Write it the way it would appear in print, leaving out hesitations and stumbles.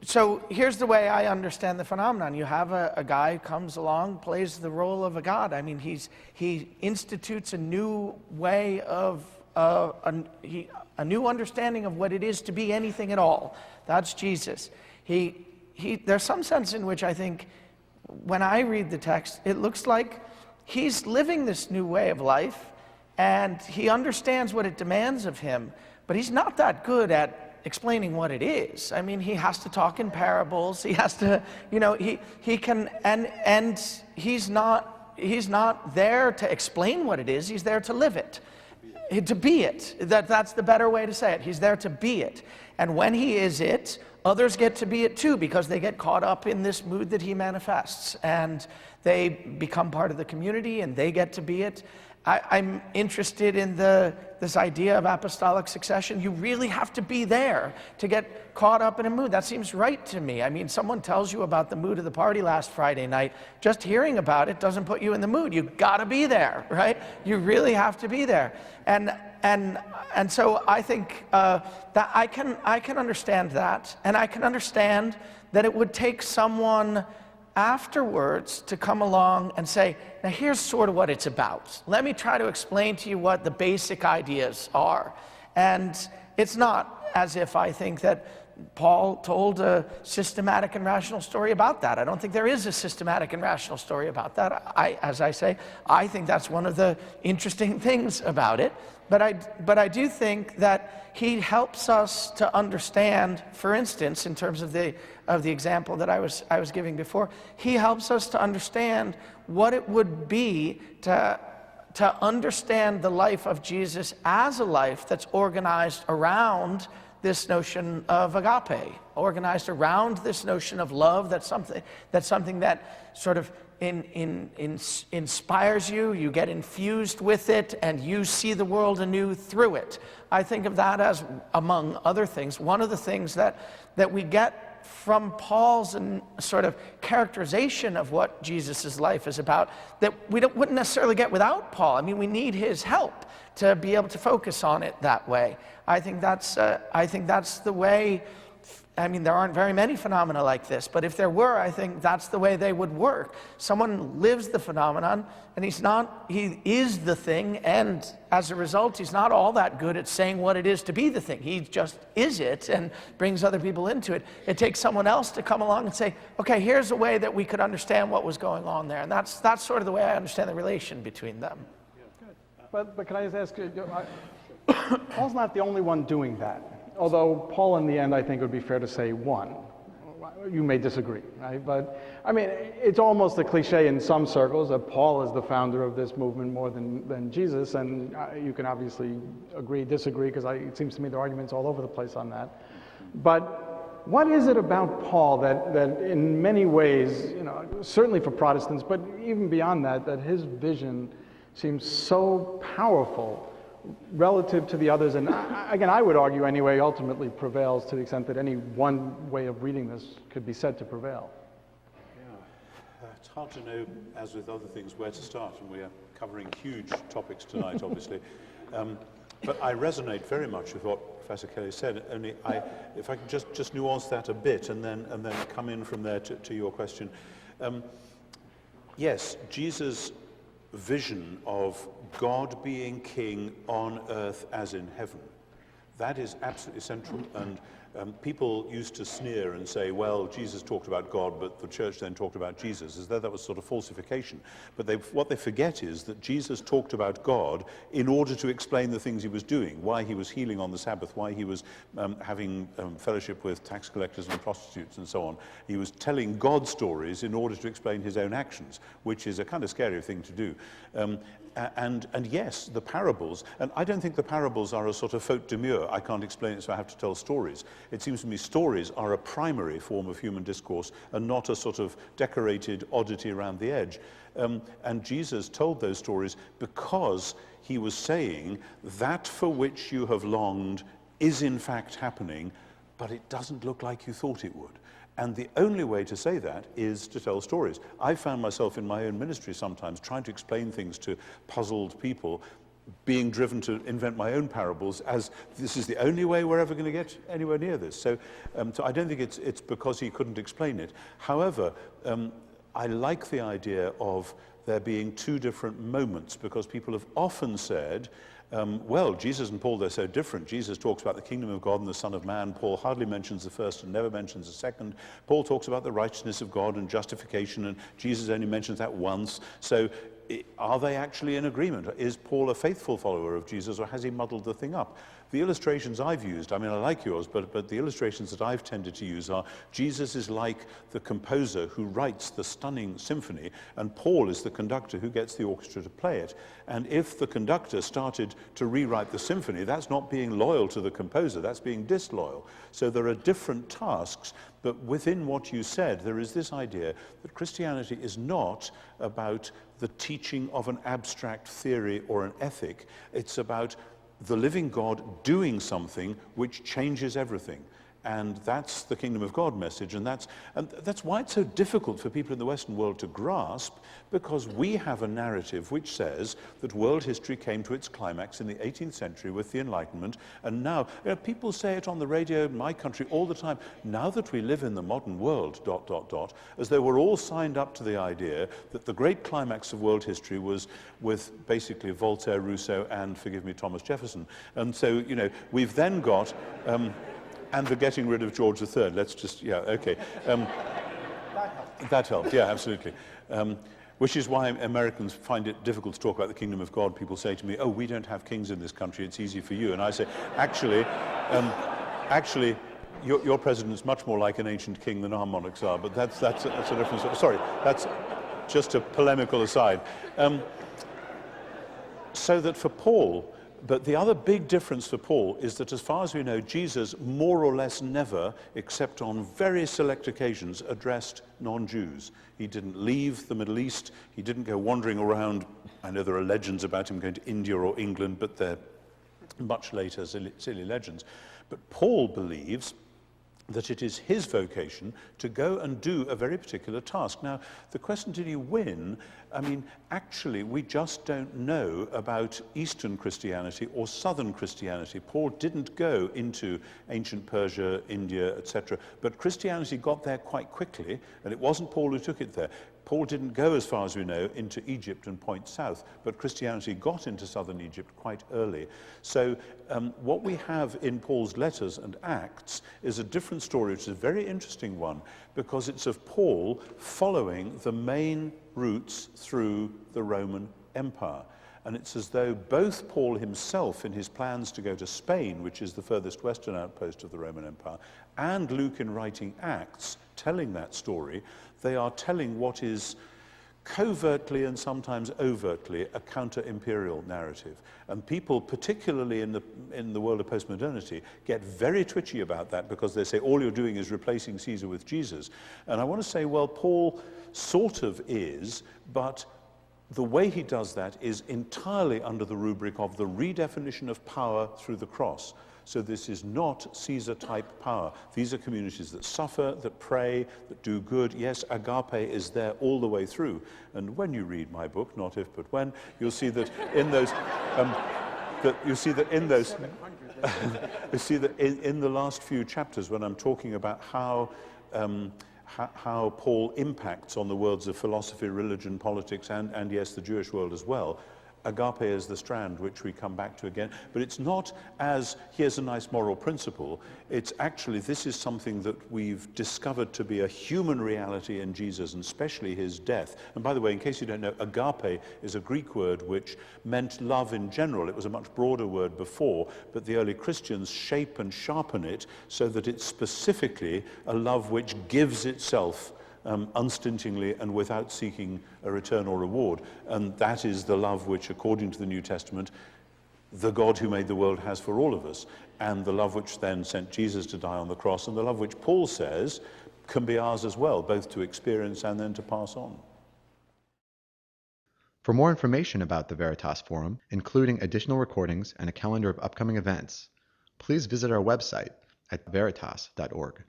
So here's the way I understand the phenomenon. You have a guy who comes along, plays the role of a god. I mean, he institutes a new way of, a new understanding of what it is to be anything at all. That's Jesus. There's some sense in which I think, when I read the text, it looks like he's living this new way of life, and he understands what it demands of him, but he's not that good at explaining what it is. I mean, he has to talk in parables. He has to, he can, and he's not there to explain what it is. He's there to live it, to be it. That's the better way to say it. He's there to be it. And when he is it, others get to be it too, because they get caught up in this mood that he manifests, and they become part of the community, and they get to be it. I'm interested in this idea of apostolic succession. You really have to be there to get caught up in a mood. That seems right to me. I mean, someone tells you about the mood of the party last Friday night. Just hearing about it doesn't put you in the mood. You've got to be there, right? You really have to be there. And so I think that I can understand that, and I can understand that it would take someone afterwards to come along and say, now here's sort of what it's about. Let me try to explain to you what the basic ideas are. And it's not as if I think that Paul told a systematic and rational story about that. I don't think there is a systematic and rational story about that. As I say, I think that's one of the interesting things about it. But I do think that he helps us to understand, for instance, in terms of the example that I was giving before, he helps us to understand what it would be to understand the life of Jesus as a life that's organized around this notion of agape, organized around this notion of love. That's something that sort of inspires you. You get infused with it, and you see the world anew through it. I think of that as, among other things, one of the things that we get from Paul's sort of characterization of what Jesus' life is about, that we wouldn't necessarily get without Paul. I mean, we need his help to be able to focus on it that way. I think that's the way. I mean, there aren't very many phenomena like this, but if there were, I think that's the way they would work. Someone lives the phenomenon, and he is the thing, and as a result, he's not all that good at saying what it is to be the thing. He just is it and brings other people into it. It takes someone else to come along and say, okay, here's a way that we could understand what was going on there. And that's sort of the way I understand the relation between them. Yeah. Good. But can I just ask you, Paul's not the only one doing that. Although Paul, in the end, I think it would be fair to say won. You may disagree, right? But, I mean, it's almost a cliche in some circles that Paul is the founder of this movement more than Jesus, and you can obviously agree, disagree, because it seems to me there are arguments all over the place on that. But what is it about Paul that in many ways, certainly for Protestants, but even beyond that his vision seems so powerful relative to the others, and again, I would argue anyway, ultimately prevails to the extent that any one way of reading this could be said to prevail. Yeah, it's hard to know, as with other things, where to start, and we are covering huge topics tonight, obviously. But I resonate very much with what Professor Kelly said. Only, if I can just nuance that a bit, and then come in from there to your question. Yes, Jesus' vision of God being king on earth as in heaven. That is absolutely central, and people used to sneer and say, well, Jesus talked about God, but the church then talked about Jesus, as though that was sort of falsification. But what they forget is that Jesus talked about God in order to explain the things he was doing, why he was healing on the Sabbath, why he was having fellowship with tax collectors and prostitutes and so on. He was telling God stories in order to explain his own actions, which is a kind of scary thing to do. And yes, the parables, and I don't think the parables are a sort of faute demure. I can't explain it, so I have to tell stories. It seems to me stories are a primary form of human discourse and not a sort of decorated oddity around the edge. And Jesus told those stories because he was saying that for which you have longed is in fact happening, but it doesn't look like you thought it would. And the only way to say that is to tell stories. I found myself in my own ministry sometimes trying to explain things to puzzled people being driven to invent my own parables as this is the only way we're ever going to get anywhere near this. So I don't think it's because he couldn't explain it. However, I like the idea of there being two different moments, because people have often said, well, Jesus and Paul, they're so different. Jesus talks about the kingdom of God and the Son of Man. Paul hardly mentions the first and never mentions the second. Paul talks about the righteousness of God and justification, and Jesus only mentions that once. So are they actually in agreement? Is Paul a faithful follower of Jesus, or has he muddled the thing up? The illustrations I've used, I mean, I like yours, but the illustrations that I've tended to use are Jesus is like the composer who writes the stunning symphony, and Paul is the conductor who gets the orchestra to play it. And if the conductor started to rewrite the symphony, that's not being loyal to the composer, that's being disloyal. So there are different tasks, but within what you said, there is this idea that Christianity is not about the teaching of an abstract theory or an ethic. It's about the living God doing something which changes everything. And that's the kingdom of God message, and that's why it's so difficult for people in the Western world to grasp, because we have a narrative which says that world history came to its climax in the 18th century with the Enlightenment, and now, people say it on the radio in my country all the time, now that we live in the modern world, ... as though we're all signed up to the idea that the great climax of world history was with basically Voltaire, Rousseau, and, forgive me, Thomas Jefferson. And so, we've then got... and the getting rid of George III. Let's just, okay. That helped, yeah, absolutely. Which is why Americans find it difficult to talk about the kingdom of God. People say to me, oh, we don't have kings in this country, it's easy for you. And I say, actually, your president's much more like an ancient king than our monarchs are, but that's a different story. Sorry, that's just a polemical aside. So that for Paul, but the other big difference for Paul is that, as far as we know, Jesus more or less never, except on very select occasions, addressed non-Jews. He didn't leave the Middle East. He didn't go wandering around. I know there are legends about him going to India or England, but they're much later, silly legends. But Paul believes that it is his vocation to go and do a very particular task. Now, the question, did he win? I mean, actually, we just don't know about Eastern Christianity or Southern Christianity. Paul didn't go into ancient Persia, India, etc. But Christianity got there quite quickly, and it wasn't Paul who took it there. Paul didn't go, as far as we know, into Egypt and point south, but Christianity got into southern Egypt quite early. So what we have in Paul's letters and Acts is a different story, which is a very interesting one, because it's of Paul following the main routes through the Roman Empire. And it's as though both Paul himself, in his plans to go to Spain, which is the furthest western outpost of the Roman Empire, and Luke in writing Acts, telling that story, they are telling what is covertly and sometimes overtly a counter-imperial narrative. And people, particularly in the world of postmodernity, get very twitchy about that, because they say all you're doing is replacing Caesar with Jesus. And I want to say, well, Paul sort of is, but the way he does that is entirely under the rubric of the redefinition of power through the cross. So this is not Caesar-type power. These are communities that suffer, that pray, that do good. Yes, agape is there all the way through. And when you read my book, Not If But When, you'll see that in those, in the last few chapters, when I'm talking about how Paul impacts on the worlds of philosophy, religion, politics, and yes, the Jewish world as well, agape is the strand which we come back to again. But it's not as, here's a nice moral principle. It's actually, this is something that we've discovered to be a human reality in Jesus, and especially his death. And by the way, in case you don't know, agape is a Greek word which meant love in general. It was a much broader word before, but the early Christians shape and sharpen it so that it's specifically a love which gives itself unstintingly and without seeking a return or reward. And that is the love which, according to the New Testament, the God who made the world has for all of us, and the love which then sent Jesus to die on the cross, and the love which Paul says can be ours as well, both to experience and then to pass on. For more information about the Veritas Forum, including additional recordings and a calendar of upcoming events, please visit our website at veritas.org.